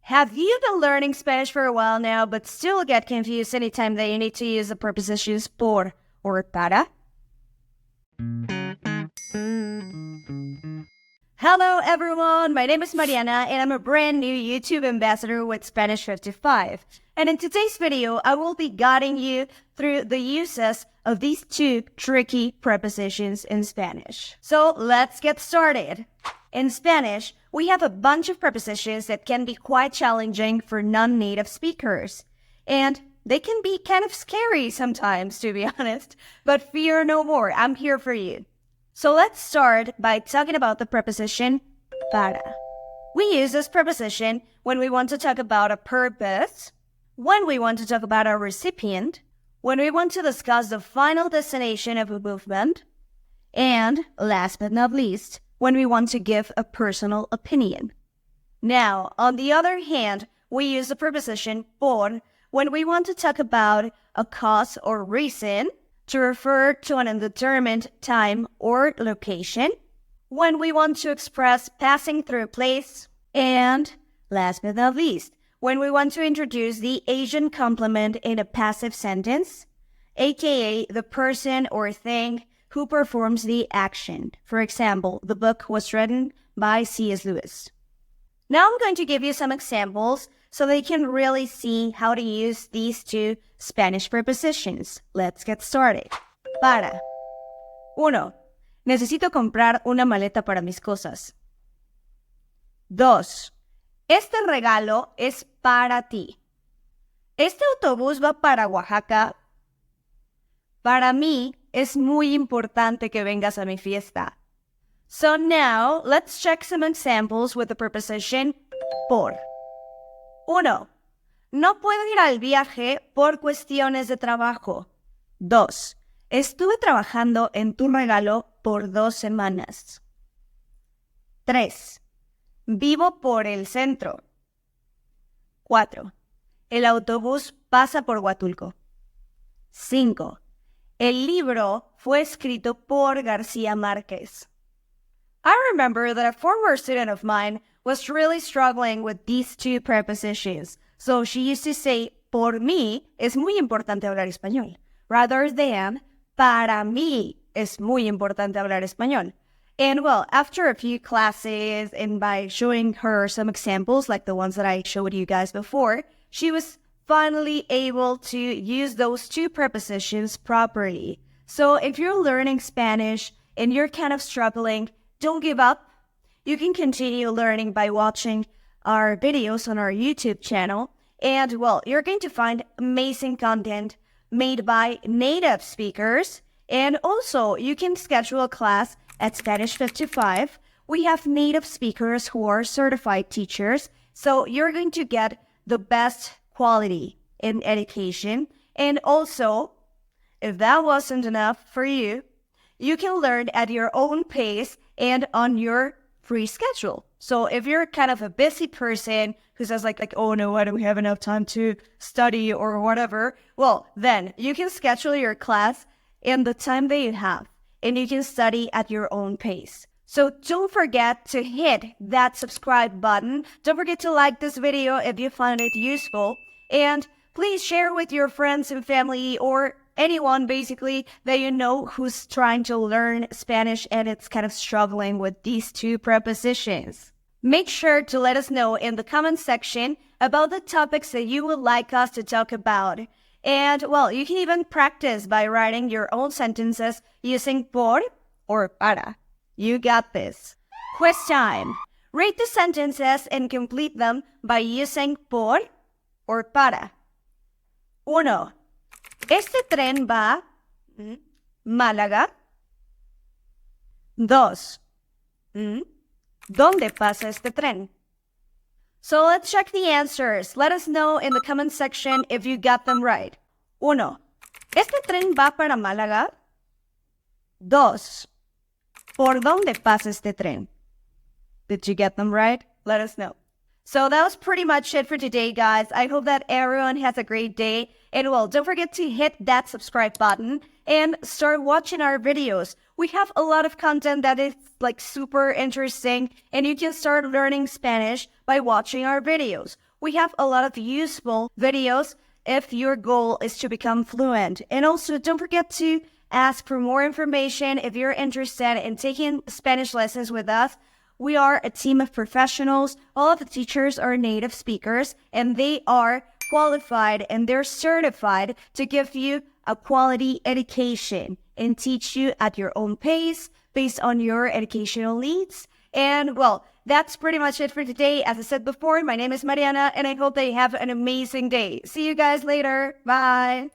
Have you been learning Spanish for a while now, but still get confused anytime that you need to use the prepositions por or para? Hello everyone, my name is Mariana and I'm a brand new YouTube ambassador with Spanish 55. And in today's video, I will be guiding you through the uses of these two tricky prepositions in Spanish. So let's get started. In Spanish, we have a bunch of prepositions that can be quite challenging for non-native speakers. And they can be kind of scary sometimes, to be honest. But fear no more, I'm here for you. So let's start by talking about the preposition para. We use this preposition when we want to talk about a purpose, when we want to talk about a recipient, when we want to discuss the final destination of a movement, and last but not least, when we want to give a personal opinion. Now, on the other hand, we use the preposition por when we want to talk about a cause or reason, to refer to an undetermined time or location, when we want to express passing through a place, and last but not least, when we want to introduce the agent complement in a passive sentence, aka the person or thing who performs the action. For example, the book was written by C.S. Lewis. Now I'm going to give you some examples so that you can really see how to use these two Spanish prepositions. Let's get started. Para. 1. Necesito comprar una maleta para mis cosas. 2. Este regalo es para ti. ¿Este autobús va para Oaxaca? Para mí es muy importante que vengas a mi fiesta. So now, let's check some examples with the preposition por. 1. No puedo ir al viaje por cuestiones de trabajo. 2. Estuve trabajando en tu regalo por 2 semanas. 3. Vivo por el centro. 4. El autobús pasa por Huatulco. 5. El libro fue escrito por García Márquez. I remember that a former student of mine was really struggling with these two prepositions. So she used to say, por mí es muy importante hablar español, rather than para mí es muy importante hablar español. And well, after a few classes and by showing her some examples like the ones that I showed you guys before, she was finally able to use those two prepositions properly. So if you're learning Spanish and you're kind of struggling, don't give up. You can continue learning by watching our videos on our YouTube channel. And well, you're going to find amazing content made by native speakers. And also, you can schedule a class at Spanish 55. We have native speakers who are certified teachers. So you're going to get the best quality in education. And also, if that wasn't enough for you, you can learn at your own pace and on your free schedule. So if you're kind of a busy person who says like, oh no, I don't have enough time to study or whatever, well, then you can schedule your class in the time that you have and you can study at your own pace. So don't forget to hit that subscribe button. Don't forget to like this video if you found it useful. And please share with your friends and family or anyone basically that you know who's trying to learn Spanish and it's kind of struggling with these two prepositions. Make sure to let us know in the comment section about the topics that you would like us to talk about. And well, you can even practice by writing your own sentences using por or para. You got this. Quiz time. Read the sentences and complete them by using por or para. 1. Este tren va Málaga. 2. ¿Dónde pasa este tren? So let's check the answers. Let us know in the comment section if you got them right. 1. ¿Este tren va para Málaga? 2. ¿Por dónde pasa este tren? Did you get them right? Let us know. So that was pretty much it for today, guys. I hope that everyone has a great day. And well, don't forget to hit that subscribe button and start watching our videos. We have a lot of content that is like super interesting and you can start learning Spanish by watching our videos. We have a lot of useful videos if your goal is to become fluent. And also, don't forget to ask for more information if you're interested in taking Spanish lessons with us. We are a team of professionals. All of the teachers are native speakers, and they are qualified and they're certified to give you a quality education and teach you at your own pace based on your educational needs. And well, that's pretty much it for today. As I said before, my name is Mariana, and I hope that you have an amazing day. See you guys later. Bye.